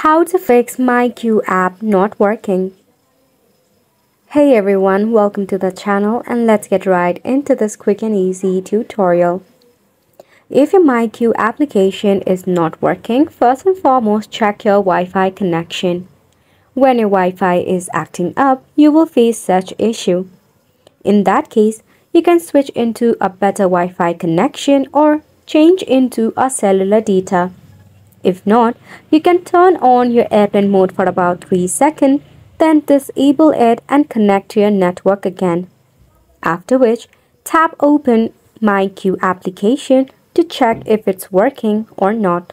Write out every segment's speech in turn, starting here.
How to fix myQ app not working. Hey everyone, welcome to the channel and let's get right into this quick and easy tutorial. If your myQ application is not working, first and foremost check your Wi-Fi connection. When your Wi-Fi is acting up, you will face such issue. In that case, you can switch into a better Wi-Fi connection or change into a cellular data. If not, you can turn on your airplane mode for about 3 seconds, then disable it and connect to your network again. After which, tap open myQ application to check if it's working or not.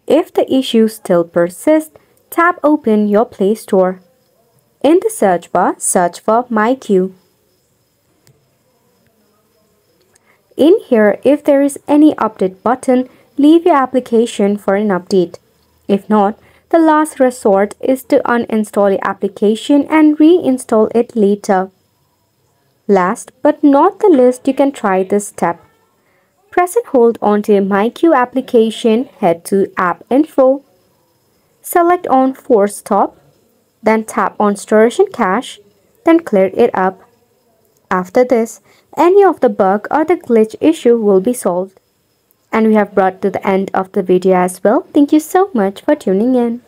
If the issue still persists, tap open your Play Store. In the search bar, search for myQ. In here, if there is any update button, leave your application for an update. If not, the last resort is to uninstall your application and reinstall it later. Last but not the least, you can try this step. Press and hold onto your myQ application, head to App Info, select on Force Stop, then tap on Storage and Cache, then clear it up. After this, any of the bug or the glitch issue will be solved. And we have brought to the end of the video as well. Thank you so much for tuning in.